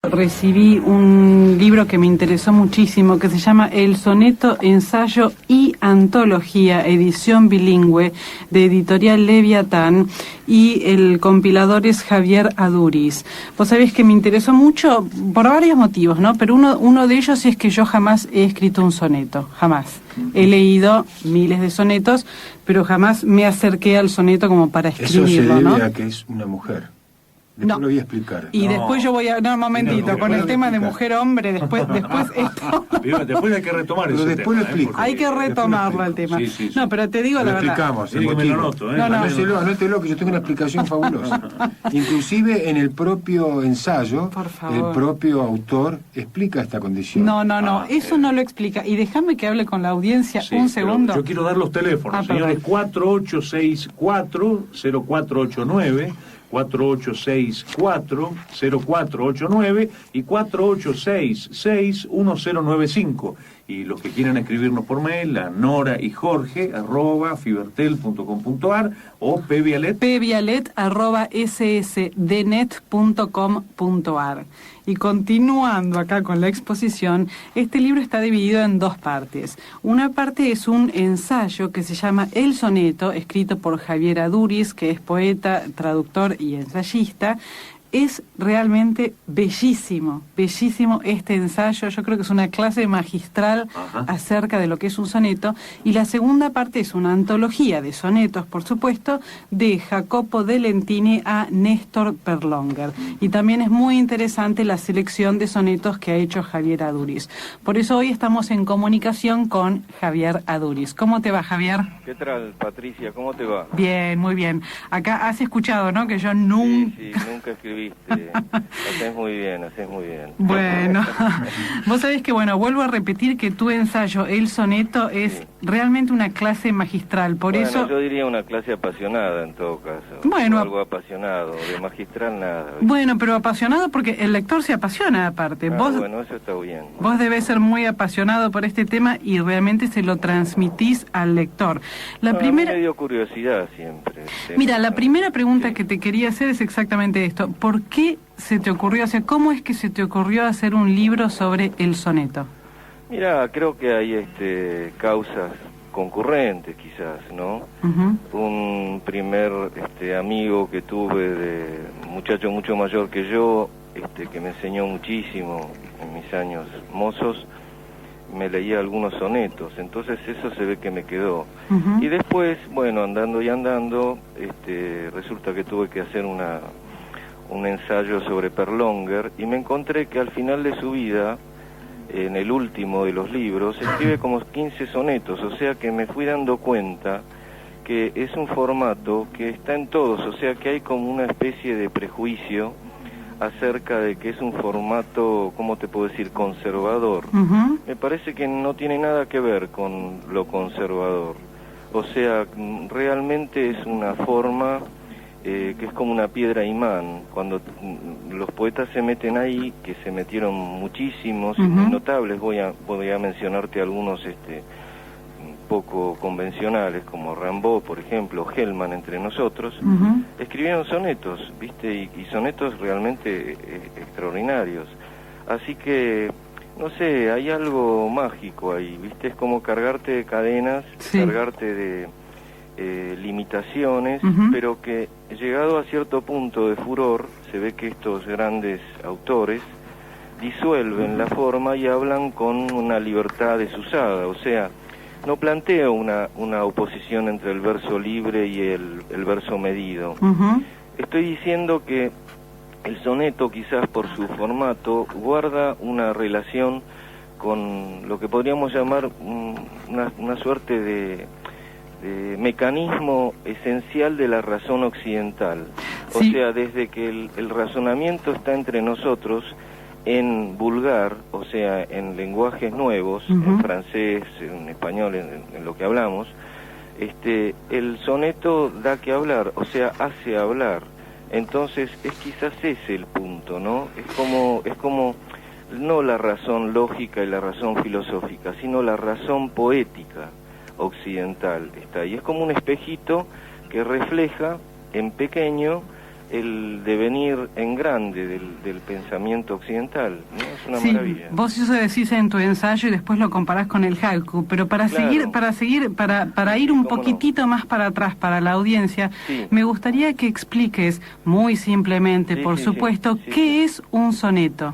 Recibí un libro que me interesó muchísimo, que se llama El Soneto, Ensayo y Antología, edición bilingüe, de Editorial Leviatán, y el compilador es Javier Aduriz. Vos sabés que me interesó mucho por varios motivos, ¿no? Pero uno de ellos es que yo jamás he escrito un soneto, jamás. He leído miles de sonetos, pero jamás me acerqué al soneto como para escribirlo, eso se debe, ¿no? a que es una mujer. Después lo voy a explicar. Y después yo voy a... No, un momentito, con el tema de mujer-hombre, después esto... Después hay que retomar pero ese después tema. lo explico. Hay que retomarlo el tema. Sí. No, pero te digo lo la verdad. explicamos. Tiene que me lo noto, No, Anótelo, que yo tengo una explicación fabulosa. Inclusive en el propio ensayo, Por favor. el propio autor explica esta condición. No, eso no lo explica. Y déjame que hable con la audiencia un segundo. Yo quiero dar los teléfonos, señores. 4864-0489, 4864-0489 y 4866-1095. Y los que quieran escribirnos por mail, a Nora y Jorge @fibertel.com.ar o pvialet@ssdnet.com.ar. Y continuando acá con la exposición, este libro está dividido en dos partes. Una parte es un ensayo que se llama El Soneto, escrito por Javier Aduriz, que es poeta, traductor y ensayista. Es realmente bellísimo este ensayo. Yo creo que es una clase magistral acerca de lo que es un soneto. Y la segunda parte es una antología de sonetos, por supuesto, de Jacopo de Lentini a Néstor Perlonger. Y también es muy interesante la selección de sonetos que ha hecho Javier Aduriz. Por eso hoy estamos en comunicación con Javier Aduriz. ¿Cómo te va, Javier? ¿Qué tal, Patricia? ¿Cómo te va? Bien, muy bien. Acá has escuchado, ¿no? Que yo nunca... Sí, nunca escribiste. Haces muy bien. Bueno, vos sabés que, vuelvo a repetir que tu ensayo, El Soneto, es realmente una clase magistral, por eso... yo diría una clase apasionada en todo caso. Bueno, algo apasionado, de magistral nada. Bueno, pero apasionado porque el lector se apasiona aparte. Bueno, eso está bien. Vos debés ser muy apasionado por este tema y realmente se lo transmitís al lector. A mí me dio curiosidad siempre. Mira, la primera pregunta que te quería hacer es exactamente esto. ¿Por qué se te ocurrió, cómo es que se te ocurrió hacer un libro sobre el soneto? Mira, creo que hay causas concurrentes quizás, ¿no? Un primer amigo que tuve, de muchacho mucho mayor que yo, que me enseñó muchísimo en mis años mozos, me leía algunos sonetos, entonces eso se ve que me quedó. Y después, andando, resulta que tuve que hacer un ensayo sobre Perlonger, y me encontré que al final de su vida, en el último de los libros, escribe como 15 sonetos, o sea que me fui dando cuenta que es un formato que está en todos, o sea que hay como una especie de prejuicio acerca de que es un formato, ¿cómo te puedo decir?, conservador. Me parece que no tiene nada que ver con lo conservador, o sea, realmente es una forma que es como una piedra imán. Cuando los poetas se meten ahí, que se metieron muchísimos, muy notables, voy a mencionarte algunos poco convencionales, como Rimbaud, por ejemplo, Hellman, entre nosotros, escribieron sonetos, ¿viste? Y sonetos realmente extraordinarios. Así que, no sé, hay algo mágico ahí, ¿viste? Es como cargarte de cadenas, cargarte de limitaciones, pero que llegado a cierto punto de furor, se ve que estos grandes autores disuelven la forma y hablan con una libertad desusada, o sea, no planteo una oposición entre el verso libre y el verso medido. Estoy diciendo que el soneto, quizás por su formato, guarda una relación con lo que podríamos llamar una suerte de mecanismo esencial de la razón occidental. O sea, desde que el razonamiento está entre nosotros en vulgar, o sea, en lenguajes nuevos, en francés, en español, en lo que hablamos, el soneto da que hablar, o sea, hace hablar. Entonces, es quizás ese el punto, ¿no? Es como no la razón lógica y la razón filosófica, sino la razón poética occidental está ahí. Es como un espejito que refleja en pequeño el devenir en grande del pensamiento occidental, ¿no? Es una sí, maravilla. Vos eso decís en tu ensayo y después lo comparás con el haiku, pero para ir un poquitito más para atrás para la audiencia, me gustaría que expliques muy simplemente, por supuesto, ¿qué es un soneto?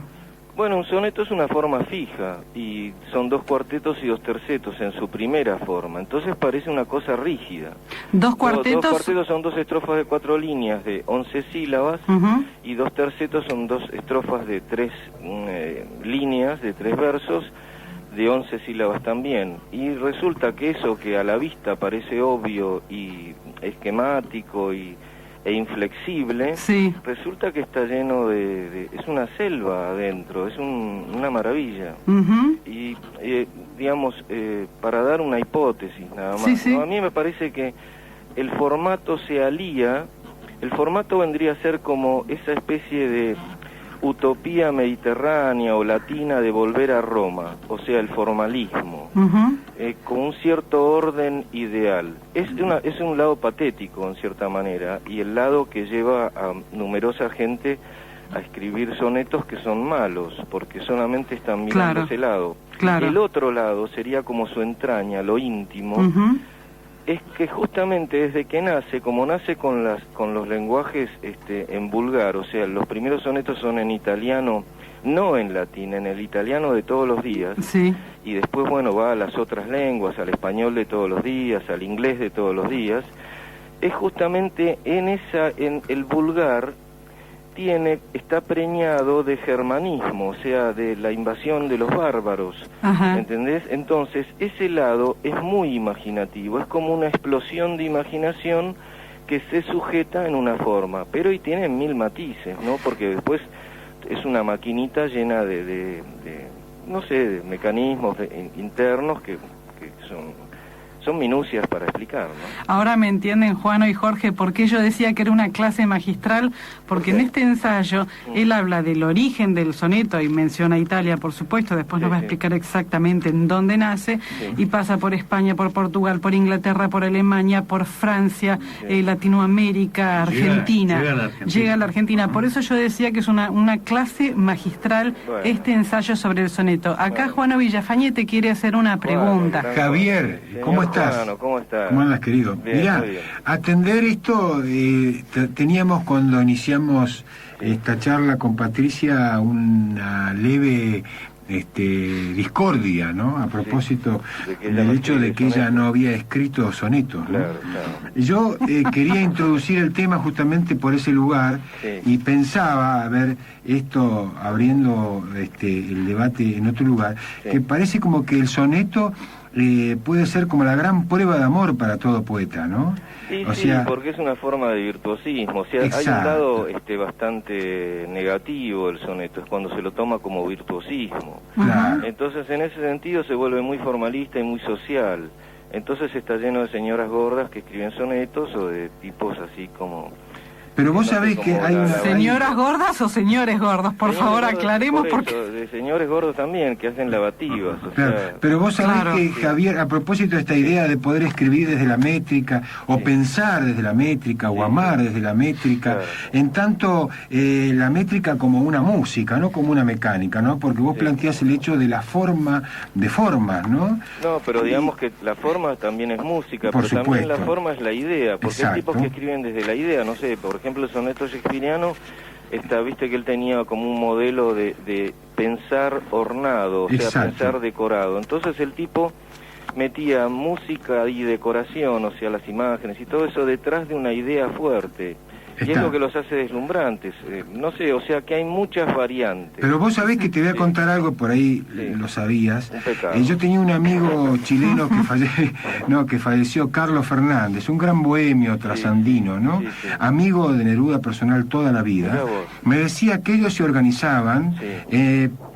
Bueno, un soneto es una forma fija y son 2 cuartetos y 2 tercetos en su primera forma, entonces parece una cosa rígida. ¿Dos cuartetos? 2 cuartetos son 2 estrofas de 4 líneas de 11 sílabas y 2 tercetos son 2 estrofas de 3 líneas de 3 versos de 11 sílabas también. Y resulta que eso que a la vista parece obvio y esquemático e inflexible, resulta que está lleno es una selva adentro, es una maravilla. Y digamos, para dar una hipótesis nada más, ¿no? A mí me parece que el formato se alía, el formato vendría a ser como esa especie de utopía mediterránea o latina de volver a Roma, o sea, el formalismo, con un cierto orden ideal. Es un lado patético, en cierta manera, y el lado que lleva a numerosa gente a escribir sonetos que son malos, porque solamente están mirando ese lado. El otro lado sería como su entraña, lo íntimo, es que justamente desde que nace, como nace con los lenguajes en vulgar, o sea, los primeros sonetos son en italiano, no en latín, en el italiano de todos los días, y después, bueno, va a las otras lenguas, al español de todos los días, al inglés de todos los días, es justamente en el vulgar está preñado de germanismo, o sea, de la invasión de los bárbaros, ¿entendés? Entonces, ese lado es muy imaginativo, es como una explosión de imaginación que se sujeta en una forma, pero y tiene 1000 matices, ¿no? Porque después es una maquinita llena de no sé, de mecanismos internos que son minucias para explicar, ¿no? Ahora me entienden, Juano y Jorge, por qué yo decía que era una clase magistral, porque en este ensayo él habla del origen del soneto y menciona Italia, por supuesto, después nos va a explicar exactamente en dónde nace, y pasa por España, por Portugal, por Inglaterra, por Alemania, por Francia, Latinoamérica, Argentina. Llega a la Argentina. Por eso yo decía que es una clase magistral este ensayo sobre el soneto. Acá Juano Villafañe te quiere hacer una pregunta. Javier, ¿cómo estás? ¿Cómo estás? ¿Cómo andas, querido? Mirá, atender esto, teníamos cuando iniciamos esta charla con Patricia una leve discordia, ¿no? A propósito del hecho de que ella no había escrito sonetos, ¿no? Yo quería introducir el tema justamente por ese lugar y pensaba, a ver, esto abriendo el debate en otro lugar, que parece como que el soneto puede ser como la gran prueba de amor para todo poeta, ¿no? Sí, porque es una forma de virtuosismo, o sea, hay un lado bastante negativo del soneto, es cuando se lo toma como virtuosismo. Entonces, en ese sentido se vuelve muy formalista y muy social. Entonces está lleno de señoras gordas que escriben sonetos o de tipos así como... Pero vos sabés que hay una... ¿Señoras gordas o señores gordos? Por favor, aclaremos porque... de señores gordos también, que hacen lavativas. Pero vos sabés que, Javier, a propósito de esta idea de poder escribir desde la métrica, o pensar desde la métrica, o amar desde la métrica, en tanto la métrica como una música, no como una mecánica, ¿no? Porque vos planteás el hecho de la forma, de formas, ¿no? No, pero digamos que la forma también es música, pero también la forma es la idea, porque hay tipos que escriben desde la idea, no sé, por ejemplo, el soneto shakespeariano, viste que él tenía como un modelo de pensar ornado, o sea, pensar decorado. Entonces el tipo metía música y decoración, o sea, las imágenes y todo eso detrás de una idea fuerte. Y es lo que los hace deslumbrantes. No sé, o sea que hay muchas variantes. Pero vos sabés que te voy a contar algo, por ahí lo sabías. Yo tenía un amigo chileno que falleció, Carlos Fernández, un gran bohemio trasandino, ¿no? Amigo de Neruda personal toda la vida. Me decía que ellos se organizaban,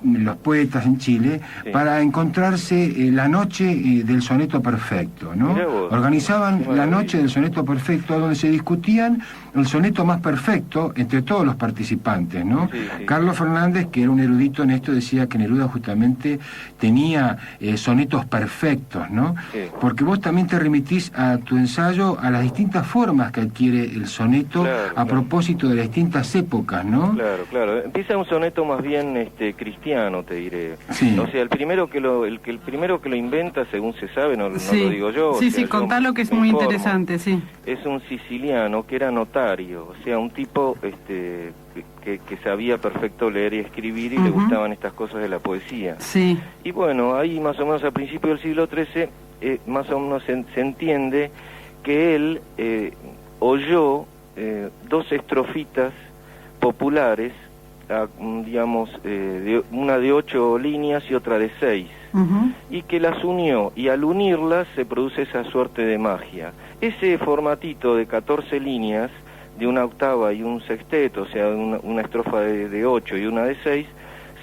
los poetas en Chile, para encontrarse la noche del soneto perfecto, ¿no? Organizaban la noche del soneto perfecto, donde se discutían el soneto soneto más perfecto entre todos los participantes, ¿no? Sí, sí. Carlos Fernández, que era un erudito en esto, decía que Neruda justamente tenía sonetos perfectos, ¿no? Sí. Porque vos también te remitís a tu ensayo a las distintas formas que adquiere el soneto, Claro, a claro. propósito de las distintas épocas, ¿no? Claro, claro. Empieza un soneto más bien cristiano, te diré. Sí. O sea, el primero que lo inventa, según se sabe, no Sí. lo digo yo. Sí, o sea, sí, yo contalo que es me muy informo. interesante, sí. Es un siciliano que era notario, o sea, un tipo que sabía perfecto leer y escribir y le Ujú. gustaban estas cosas de la poesía. Sí. Y bueno, ahí más o menos a principios del siglo XIII, más o menos se entiende que él oyó dos estrofitas populares, digamos, una de 8 líneas y otra de 6. Ujú. Y que las unió, y al unirlas se produce esa suerte de magia. Ese formatito de 14 líneas, de una octava y un sexteto, o sea, una estrofa de 8 y una de 6,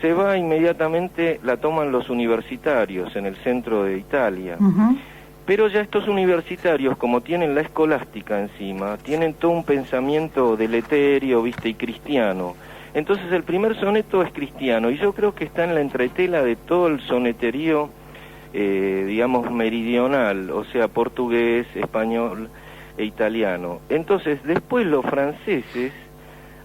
se va inmediatamente, la toman los universitarios en el centro de Italia. Ujú. Pero ya estos universitarios, como tienen la escolástica encima, tienen todo un pensamiento deleterio, viste, y cristiano. Entonces el primer soneto es cristiano, y yo creo que está en la entretela de todo el soneterío, digamos, meridional, o sea, portugués, español e italiano. Entonces, después los franceses,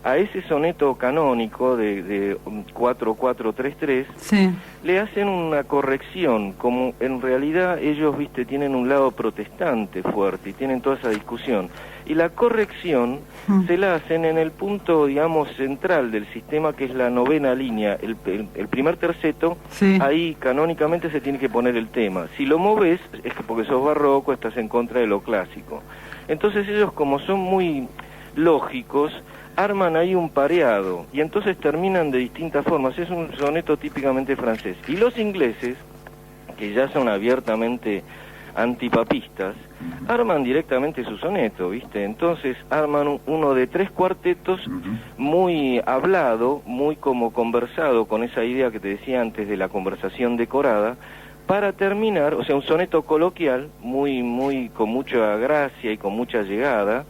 a ese soneto canónico de 4-4-3-3, Sí. le hacen una corrección, como en realidad ellos, viste, tienen un lado protestante fuerte y tienen toda esa discusión. Y la corrección se la hacen en el punto, digamos, central del sistema, que es la novena línea, el primer terceto. Sí. Ahí canónicamente se tiene que poner el tema. Si lo moves, es que porque sos barroco, estás en contra de lo clásico. Entonces ellos, como son muy lógicos, arman ahí un pareado, y entonces terminan de distintas formas. Es un soneto típicamente francés. Y los ingleses, que ya son abiertamente antipapistas, arman directamente su soneto, ¿viste? Entonces arman uno de 3 cuartetos, muy hablado, muy como conversado, con esa idea que te decía antes de la conversación decorada, para terminar, o sea, un soneto coloquial, muy con mucha gracia y con mucha llegada,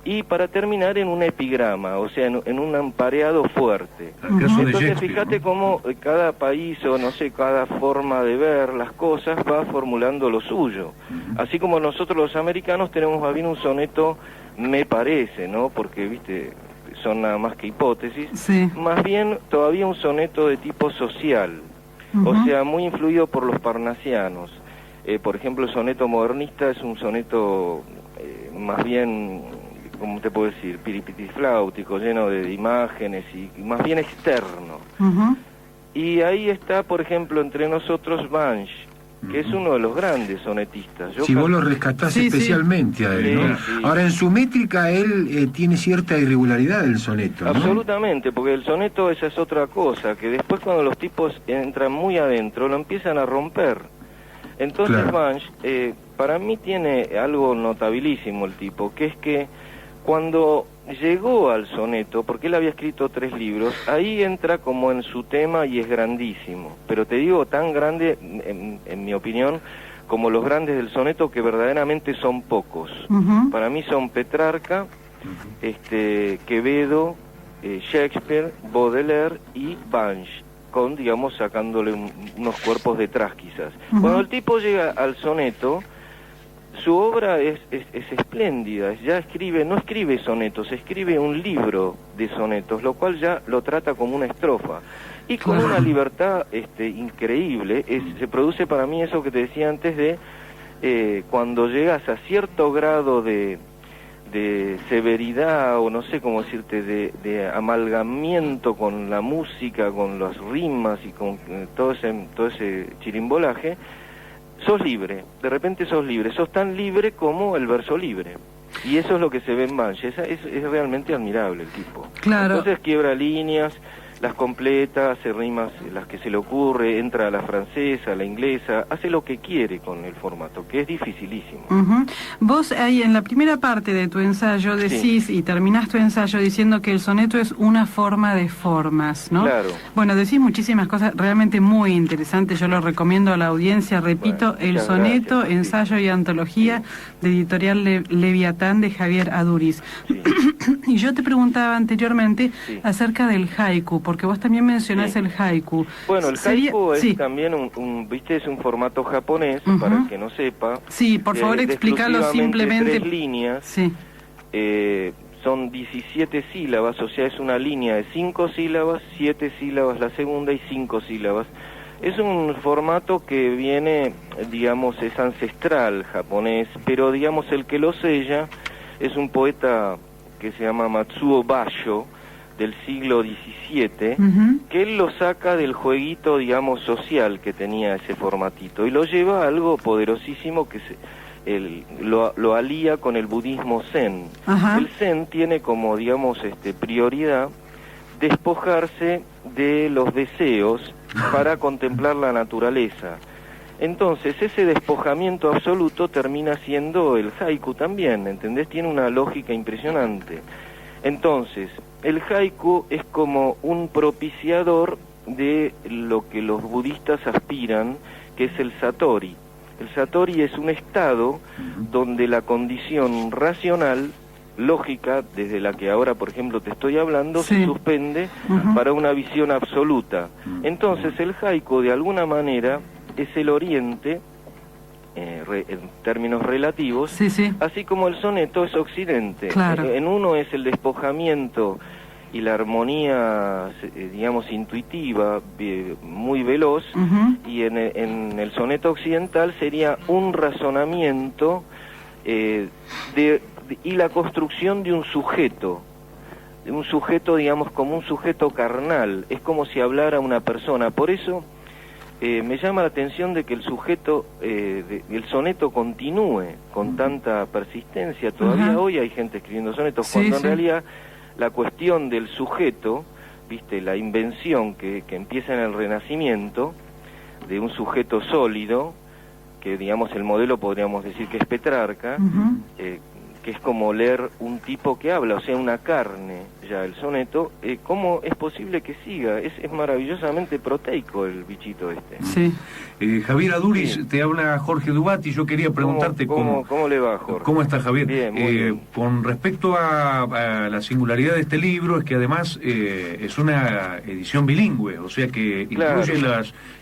y para terminar en un epigrama, o sea, en un ampareado fuerte. Al caso de Entonces Shakespeare, fíjate ¿no? cómo cada país, o no sé, cada forma de ver las cosas va formulando lo suyo. Así como nosotros los americanos tenemos más bien un soneto, me parece, ¿no? Porque, viste, son nada más que hipótesis. Sí. Más bien todavía un soneto de tipo social, Ujú. o sea, muy influido por los parnasianos. Por ejemplo, el soneto modernista es un soneto más bien, ¿cómo te puedo decir?, piripitifláutico, lleno de imágenes y más bien externo. Ujú. Y ahí está, por ejemplo, entre nosotros Banch, que es uno de los grandes sonetistas. Si vos lo rescatás Sí, sí. especialmente a él, ¿no? Sí, sí. Ahora, en su métrica él tiene cierta irregularidad del soneto, ¿no? Absolutamente, porque el soneto esa es otra cosa, que después cuando los tipos entran muy adentro lo empiezan a romper. Entonces Claro. Banch, para mí tiene algo notabilísimo el tipo, que es que cuando llegó al soneto, porque él había escrito 3 libros, ahí entra como en su tema y es grandísimo. Pero te digo, tan grande, en mi opinión, como los grandes del soneto, que verdaderamente son pocos. Ujú. Para mí son Petrarca, Quevedo, Shakespeare, Baudelaire y Banch, con, digamos, sacándole unos cuerpos detrás quizás. Ujú. Cuando el tipo llega al soneto, su obra es espléndida, ya no escribe sonetos, escribe un libro de sonetos, lo cual ya lo trata como una estrofa. Y con Claro. una libertad increíble, se produce para mí eso que te decía antes de cuando llegas a cierto grado de severidad, o no sé cómo decirte, de amalgamiento con la música, con las rimas y con todo ese chirimbolaje, sos libre, de repente sos libre, sos tan libre como el verso libre. Y eso es lo que se ve en Banch, es realmente admirable el tipo. Claro. Entonces quiebra líneas, las completa, hace rimas las que se le ocurre, entra a la francesa, a la inglesa, hace lo que quiere con el formato, que es dificilísimo. Ujú. Vos ahí en la primera parte de tu ensayo decís, y terminás tu ensayo diciendo que el soneto es una forma de formas, ¿no? Claro. Bueno, decís muchísimas cosas realmente muy interesantes, yo lo recomiendo a la audiencia, repito, Bueno, El muchas soneto, gracias, sí. ensayo y antología de editorial Leviatán de Javier Aduriz. Sí. Y yo te preguntaba anteriormente Sí. acerca del haiku, porque vos también mencionás Sí. el haiku. Bueno, el haiku es Sí. también viste, es un formato japonés, Ujú. para el que no sepa. Sí, por favor, de explícalo exclusivamente simplemente. 3 líneas. Sí. Son 17 sílabas, o sea, es una línea de 5 sílabas, 7 sílabas la segunda y 5 sílabas. Es un formato que viene, digamos, es ancestral japonés, pero digamos el que lo sella es un poeta que se llama Matsuo Basho, del siglo XVII, Ujú. que él lo saca del jueguito, digamos, social que tenía ese formatito, y lo lleva a algo poderosísimo que lo alía con el budismo zen. Ajá. El zen tiene como, digamos, prioridad despojarse de los deseos para contemplar la naturaleza. Entonces, ese despojamiento absoluto termina siendo el haiku también, ¿entendés? Tiene una lógica impresionante. Entonces, el haiku es como un propiciador de lo que los budistas aspiran, que es el satori. El satori es un estado donde la condición racional, lógica, desde la que ahora, por ejemplo, te estoy hablando, Sí. se suspende Ujú. para una visión absoluta. Entonces, el haiku, de alguna manera, es el oriente, en términos relativos, Sí, sí. así como el soneto es occidente. Claro. En uno es el despojamiento y la armonía, digamos, intuitiva, muy veloz, Ujú. y en el soneto occidental sería un razonamiento y la construcción de un sujeto, digamos, como un sujeto carnal. Es como si hablara una persona. Por eso me llama la atención de que el sujeto, el soneto continúe con tanta persistencia. Todavía Ajá. hoy hay gente escribiendo sonetos, Sí, cuando en sí. realidad la cuestión del sujeto, viste, la invención que empieza en el Renacimiento, de un sujeto sólido, que digamos el modelo podríamos decir que es Petrarca, Ujú. que es como leer un tipo que habla, o sea, una carne, ya el soneto. ¿Cómo es posible que siga? Es maravillosamente proteico el bichito este. Sí. Javier Aduris, Sí. te habla Jorge Dubati. Yo quería preguntarte ¿Cómo le va, Jorge? ¿Cómo está, Javier? Bien, muy bien. Con respecto a la singularidad de este libro, es que además es una edición bilingüe, o sea que Claro. incluye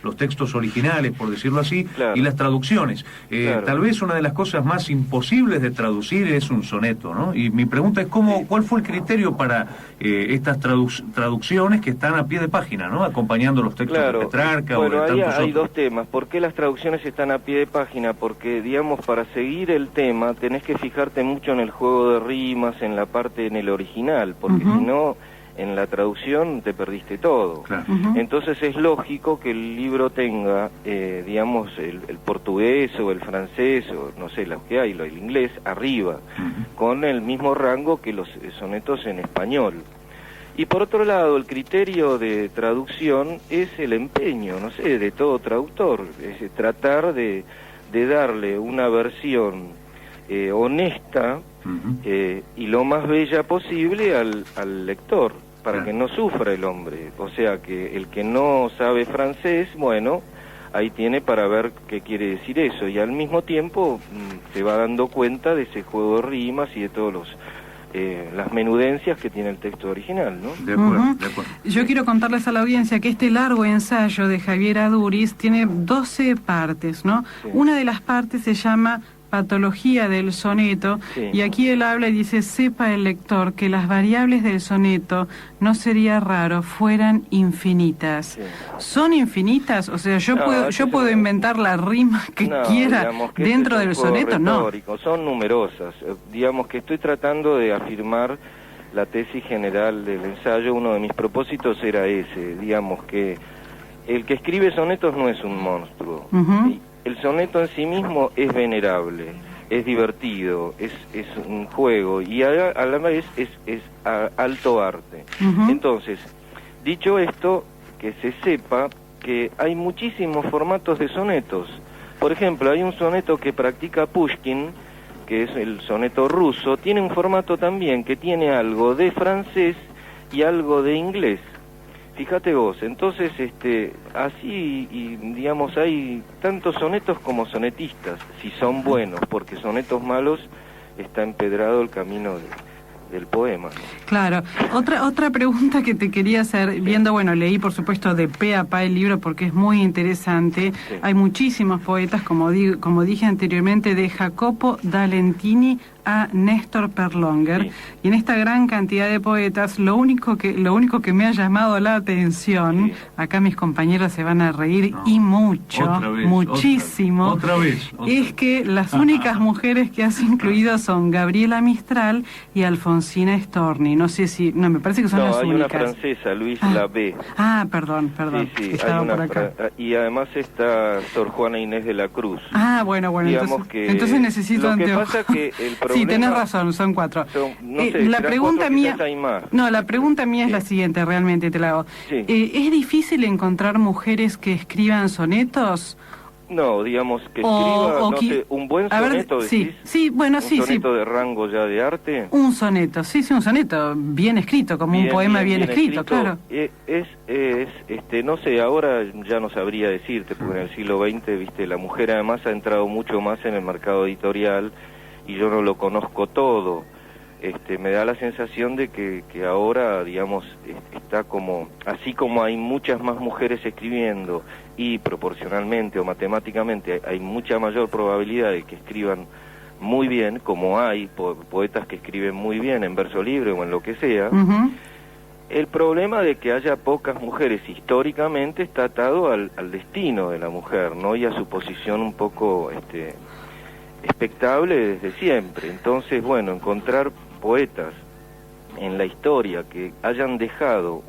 los textos originales, por decirlo así, Claro. y las traducciones. Claro. Tal vez una de las cosas más imposibles de traducir es un soneto, ¿no? Y mi pregunta es ¿cuál fue el criterio para estas traducciones que están a pie de página, ¿no? Acompañando los textos Claro. de Petrarca Bueno, o de ahí tantos hay otros. dos temas. ¿Por qué las traducciones están a pie de página? Porque, digamos, para seguir el tema tenés que fijarte mucho en el juego de rimas, en la parte, en el original, porque Ujú. si no, en la traducción te perdiste todo. Claro. Ujú. Entonces es lógico que el libro tenga, digamos, el portugués o el francés, o no sé, los que hay, el inglés, arriba, con el mismo rango que los sonetos en español. Y por otro lado, el criterio de traducción es el empeño, no sé, de todo traductor, es tratar de darle una versión honesta y lo más bella posible al lector, para Claro. que no sufra el hombre. O sea, que el que no sabe francés, bueno, ahí tiene para ver qué quiere decir eso, y al mismo tiempo se va dando cuenta de ese juego de rimas y de todos las menudencias que tiene el texto original, ¿no? De acuerdo, Ujú. de acuerdo. Yo quiero contarles a la audiencia que este largo ensayo de Javier Aduris tiene 12 partes, ¿no? Sí. Una de las partes se llama Patología del soneto, Sí. y aquí él habla y dice: sepa el lector que las variables del soneto, no sería raro, fueran infinitas. Sí. ¿Son infinitas? O sea, yo No, puedo eso puedo es- inventar la rima que No, quiera digamos que dentro este del es un juego soneto, no. retórico. Son numerosas. Digamos que estoy tratando de afirmar la tesis general del ensayo. Uno de mis propósitos era ese, digamos que el que escribe sonetos no es un monstruo. Ujú. Y el soneto en sí mismo es venerable, es divertido, es un juego, y a la vez es alto arte. Ujú. Entonces, dicho esto, que se sepa que hay muchísimos formatos de sonetos. Por ejemplo, hay un soneto que practica Pushkin, que es el soneto ruso, tiene un formato también que tiene algo de francés y algo de inglés. Fíjate vos, entonces así, y digamos, hay tantos sonetos como sonetistas, si son buenos, porque sonetos malos está empedrado el camino del poema. Claro. Otra pregunta que te quería hacer, viendo, bueno, leí por supuesto de pe a pa el libro porque es muy interesante. Sí. Hay muchísimos poetas, como dije anteriormente, de Jacopo da Lentini a Néstor Perlonger, sí. Y en esta gran cantidad de poetas, lo único que me ha llamado la atención, sí. Acá mis compañeros se van a reír y mucho, muchísimo, otra vez. Es que las únicas mujeres que has incluido son Gabriela Mistral y Alfonsina Storni. No sé si, me parece que son las únicas. No, hay una francesa, Louise Labé. Perdón. Sí, estaba por acá. Y además está Sor Juana Inés de la Cruz. Bueno, entonces necesito anteojos. Lo que pasa que el problema... Sí, tenés razón, son 4. No sé, la pregunta 4, mía, hay más. No, la pregunta mía es la siguiente, realmente te la hago. Sí. ¿Es difícil encontrar mujeres que escriban sonetos? No, digamos que escriba, un buen soneto, decís. Sí, bueno, un soneto de rango ya de arte. Un soneto, un soneto bien escrito, como un poema bien escrito, claro. No sé, ahora ya no sabría decirte, porque en el siglo XX, viste, la mujer además ha entrado mucho más en el mercado editorial y yo no lo conozco todo. Me da la sensación de que ahora, digamos, está como, así como hay muchas más mujeres escribiendo y proporcionalmente o matemáticamente hay mucha mayor probabilidad de que escriban muy bien, como hay poetas que escriben muy bien en verso libre o en lo que sea. Uh-huh. El problema de que haya pocas mujeres históricamente está atado al destino de la mujer, ¿no? Y a su posición un poco expectable desde siempre. Entonces, bueno, encontrar poetas en la historia que hayan dejado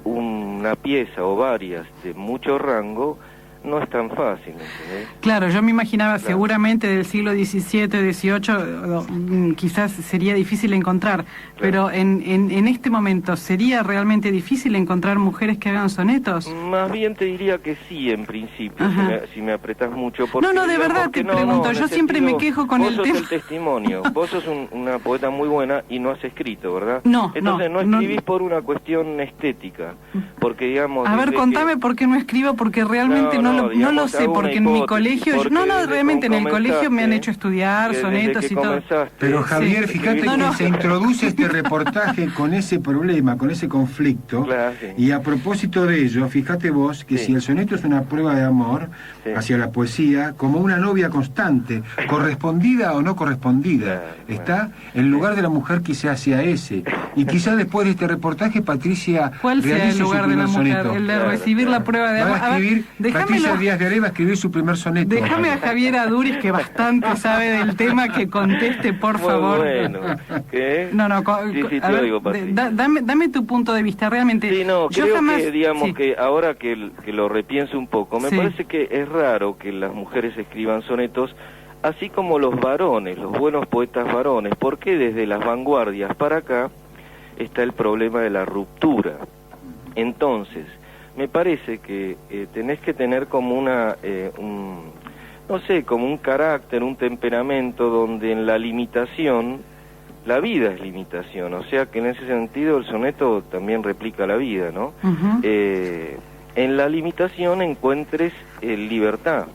una pieza o varias de mucho rango no es tan fácil, ¿entendés? Claro, yo me imaginaba seguramente del siglo XVII, XVIII, quizás sería difícil encontrar, pero en este momento, ¿sería realmente difícil encontrar mujeres que hagan sonetos? Más bien te diría que sí, en principio, si me apretás mucho. Porque, de verdad te pregunto, yo siempre me quejo con el tema. Vos sos el testimonio, vos sos una poeta muy buena y no has escrito, ¿verdad? Entonces no escribís por una cuestión estética, porque digamos... A ver, contame por qué no escribo, porque realmente no lo sé, porque en mi colegio... realmente en el colegio me han hecho estudiar sonetos y todo. Pero Javier, fíjate que se introduce este reportaje con ese problema, con ese conflicto, y a propósito de ello, fíjate vos que si el soneto es una prueba de amor hacia la poesía, como una novia constante, correspondida o no correspondida, está en lugar de la mujer quizá hacia ese. Y quizá después de este reportaje, Patricia... ¿Cuál sea el lugar de la mujer? El de recibir la prueba de amor. Va a escribir, Patricia Díaz de Arey va a escribir su primer soneto. Déjame a Javier Aduris, que bastante sabe del tema, que conteste, por favor. Bueno, ¿qué? Dame tu punto de vista, realmente. Sí, creo que, digamos, que ahora que lo repienso un poco, me parece que es raro que las mujeres escriban sonetos, así como los varones, los buenos poetas varones, porque desde las vanguardias para acá está el problema de la ruptura. Entonces, me parece que tenés que tener como como un carácter, un temperamento donde en la limitación, la vida es limitación, o sea que en ese sentido el soneto también replica la vida, ¿no? Uh-huh. En la limitación encuentres libertad,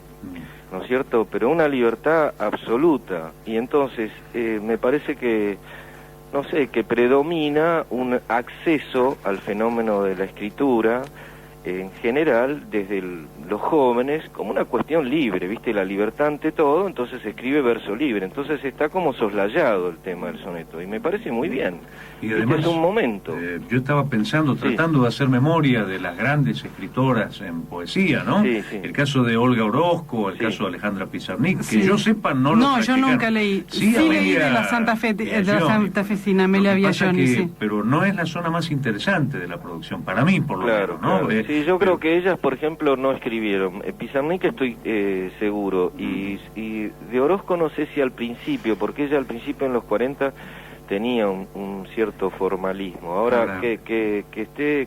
¿no es cierto? Pero una libertad absoluta, y entonces me parece que que predomina un acceso al fenómeno de la escritura en general desde los jóvenes como una cuestión libre, ¿viste? La libertad ante todo, entonces se escribe verso libre, entonces está como soslayado el tema del soneto y me parece muy bien. Y además es un momento. Yo estaba pensando, tratando de hacer memoria de las grandes escritoras en poesía, ¿no? Sí. El caso de Olga Orozco, el caso de Alejandra Pizarnik, que yo sepa no lo practicaron. Yo nunca leí. Sí leí de la Santa Fe, de la Santa Fecina, Amelia Biagioni, pero no es la zona más interesante de la producción, para mí por lo menos, ¿no? Sí, yo creo que ellas, por ejemplo, no escribieron. Pizarnik estoy seguro, y de Orozco no sé si al principio, porque ella al principio en los 40 tenía un cierto formalismo. Ahora que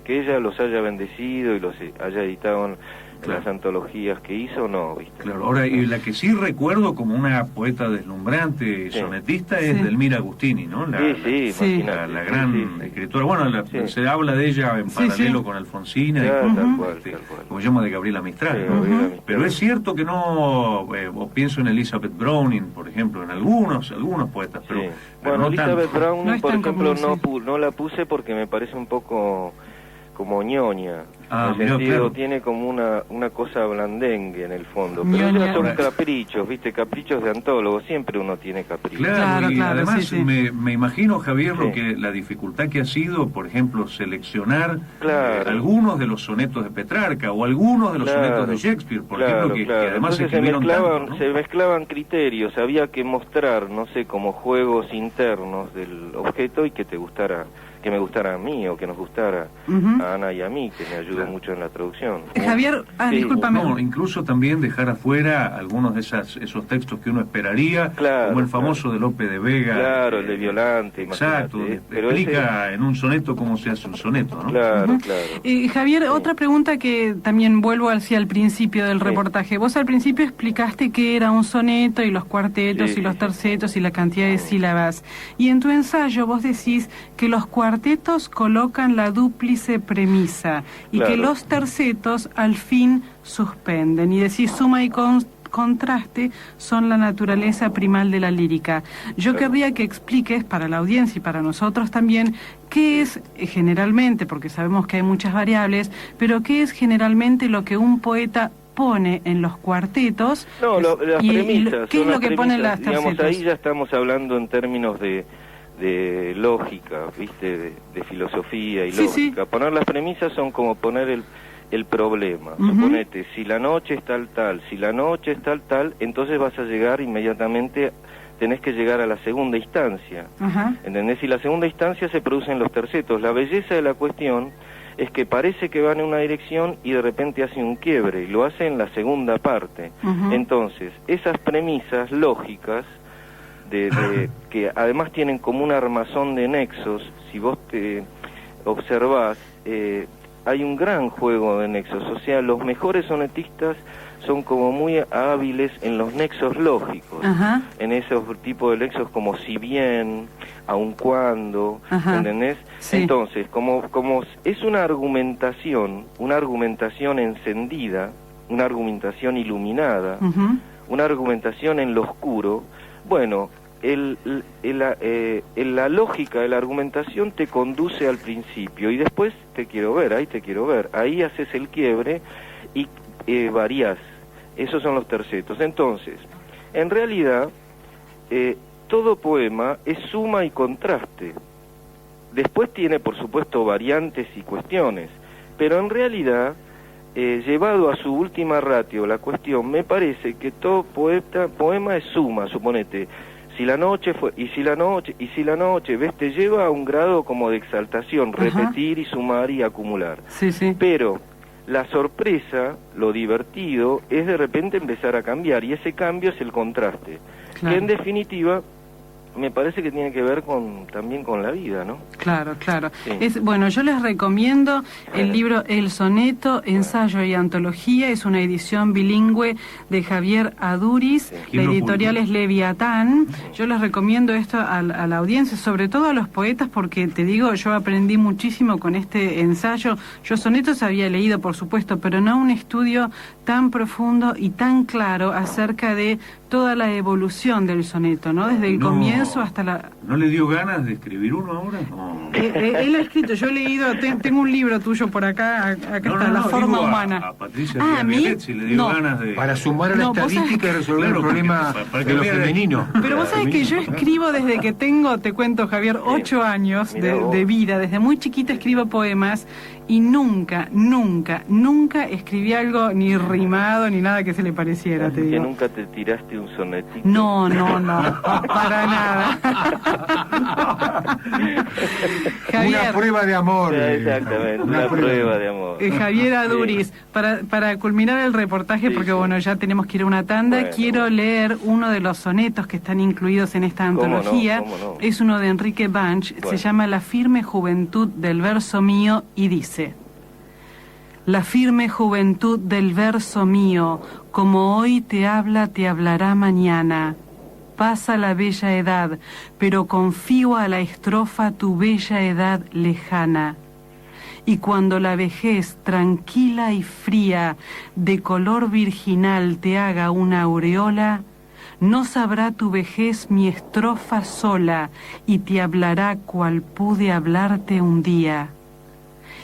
ella los haya bendecido y los haya editado Claro. las antologías que hizo, no, ¿viste? Claro, ahora, y la que sí recuerdo como una poeta deslumbrante, Sí. sonetista, es Sí. Delmira Agustini, ¿no? Sí, imagínate. La gran Sí, sí. escritora. Bueno, Sí. se habla de ella en Sí, paralelo sí. con Alfonsina, Claro, y tal con, cual, tal cual. como llama de Gabriela Mistral, Sí, ¿no? Gabriela Mistral. Pero es cierto que no, o pienso en Elizabeth Browning, por ejemplo, en algunos poetas, pero, Sí. pero Bueno, no Elizabeth tanto. Browning, No es por tan ejemplo, común, sí. no la puse porque me parece un poco como ñoña. Ah, en el mirá, sentido, claro. tiene como una cosa blandengue en el fondo. Pero Ñoña. esos son caprichos, ¿viste? Caprichos de antólogo. Siempre uno tiene caprichos. Claro, y Claro, además sí, sí. Me imagino, Javier, Sí. lo que la dificultad que ha sido, por ejemplo, seleccionar Claro. algunos de los sonetos de Petrarca o algunos de los Claro. sonetos de Shakespeare, por Claro, ejemplo, que claro. además se Entonces escribieron tanto, ¿no? se mezclaban criterios. Había que mostrar, no sé, como juegos internos del objeto y que me gustara a mí o que nos gustara Ujú. a Ana y a mí, que me ayudó Claro. mucho en la traducción. Javier, Sí. discúlpame. No, incluso también dejar afuera algunos de esos textos que uno esperaría, Claro, como el famoso de Lope de Vega. Claro, el de Violante, Exacto, imagínate. Pero explica en un soneto cómo se hace un soneto, ¿no? Claro, Ujú. claro. Javier, Sí. otra pregunta que también vuelvo hacia el principio del Sí. reportaje. Vos al principio explicaste qué era un soneto y los cuartetos Sí, y los sí, sí. tercetos y la cantidad de sílabas. Y en tu ensayo vos decís que los cuartetos colocan la dúplice premisa y Claro. que los tercetos al fin suspenden. Y decís suma y contraste son la naturaleza primal de la lírica. Yo Claro. querría que expliques para la audiencia y para nosotros también qué es generalmente, porque sabemos que hay muchas variables, pero qué es generalmente lo que un poeta pone en los cuartetos. No, las y premisas. qué es son lo que las pone en las premisas. Digamos, tercetas. ahí ya estamos hablando en términos de lógica, ¿viste? De filosofía y Sí, lógica. sí. Poner las premisas son como poner el problema. Ujú. Suponete, si la noche es tal, si la noche es tal, entonces vas a llegar inmediatamente, tenés que llegar a la segunda instancia. Ajá. ¿Entendés? Y la segunda instancia se producen los tercetos. La belleza de la cuestión es que parece que van en una dirección y de repente hace un quiebre, y lo hace en la segunda parte. Ujú. Entonces, esas premisas lógicas, que además tienen como un armazón de nexos, si vos te observás, hay un gran juego de nexos. O sea, los mejores sonetistas son como muy hábiles en los nexos lógicos, Ajá. en esos tipos de nexos como si bien, aun cuando, Ajá. ¿entendés? Sí. Entonces, como es una argumentación encendida, una argumentación iluminada, Ujú. una argumentación en lo oscuro, bueno, la lógica de la argumentación te conduce al principio y después te quiero ver, ahí haces el quiebre y variás. Esos son los tercetos. Entonces, en realidad, todo poema es suma y contraste. Después tiene, por supuesto, variantes y cuestiones, pero en realidad, llevado a su última ratio la cuestión, me parece que todo poema es suma. Suponete, si la noche fue, y si la noche, ves, te lleva a un grado como de exaltación, Ajá. repetir y sumar y acumular. Sí, sí. Pero la sorpresa, lo divertido, es de repente empezar a cambiar, y ese cambio es el contraste, Claro. que en definitiva me parece que tiene que ver también con la vida, ¿no? Claro, claro. Sí. Bueno, yo les recomiendo el libro El Soneto, Ensayo y Antología. Es una edición bilingüe de Javier Aduriz. Sí. La ¿Quién lo editorial publicó? es Leviatán. Yo les recomiendo esto a la audiencia, sobre todo a los poetas, porque te digo, yo aprendí muchísimo con este ensayo. Yo sonetos había leído, por supuesto, pero no un estudio tan profundo y tan claro acerca de toda la evolución del soneto, ¿no? Desde el No. comienzo hasta la... ¿No le dio ganas de escribir uno ahora? No. Él ha escrito, yo he leído, tengo un libro tuyo por acá, acá está, La Forma digo Humana. A Patricia Ah, Díaz ¿a mí? Vialet, si le dio No. ganas de... Para sumar a la No, vos sabés estadística y que- resolver Claro, el problema para que de lo vea- femenino. Pero vos sabés que yo escribo desde que tengo, te cuento Javier, 8 años Mirá vos. de vida, desde muy chiquita escribo poemas y nunca escribí algo ni rimado ni nada que se le pareciera, te Que digo. nunca te tiraste un sonetito. No, para nada. Javier, Una prueba de amor. Exactamente, una prueba de amor. Javier Aduriz, para culminar el reportaje, Sí, porque sí. bueno, ya tenemos que ir a una tanda, Bueno, quiero bueno. leer uno de los sonetos que están incluidos en esta ¿Cómo no? antología. ¿Cómo no? Es uno de Enrique Banch, se Bueno. llama La firme juventud del verso mío y dice: La firme juventud del verso mío, como hoy te habla, te hablará mañana. Pasa la bella edad, pero confío a la estrofa tu bella edad lejana. Y cuando la vejez, tranquila y fría, de color virginal te haga una aureola, no sabrá tu vejez mi estrofa sola, y te hablará cual pude hablarte un día.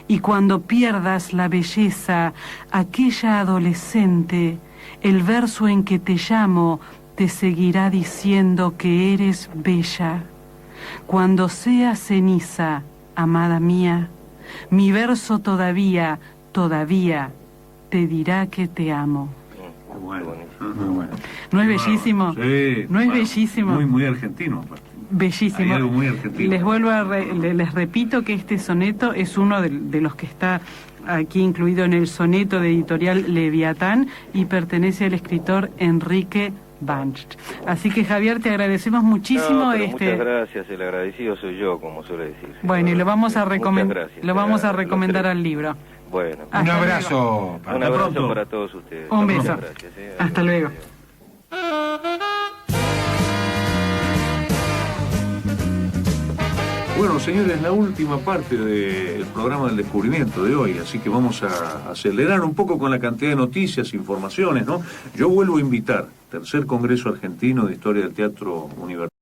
Y cuando pierdas la belleza, aquella adolescente, el verso en que te llamo te seguirá diciendo que eres bella. Cuando seas ceniza, amada mía, mi verso todavía te dirá que te amo. Bueno, muy bueno. ¿No es bellísimo? Sí, ¿No es bueno, bellísimo? muy argentino, aparte. Bellísimo. Hay algo muy argentino. Les vuelvo les repito que este soneto es uno de los que está aquí incluido en el soneto de editorial Leviatán y pertenece al escritor Enrique Bancht. Así que Javier, te agradecemos muchísimo. Muchas gracias, el agradecido soy yo, como suele decir. Bueno, y lo vamos a recomendar recomendar al libro. Bueno, Un abrazo. un abrazo para todos ustedes. Un beso. Gracias, Hasta luego. Bueno, señores, la última parte del programa del descubrimiento de hoy, así que vamos a acelerar un poco con la cantidad de noticias, informaciones, ¿no? Yo vuelvo a invitar, Tercer Congreso Argentino de Historia del Teatro Universitario.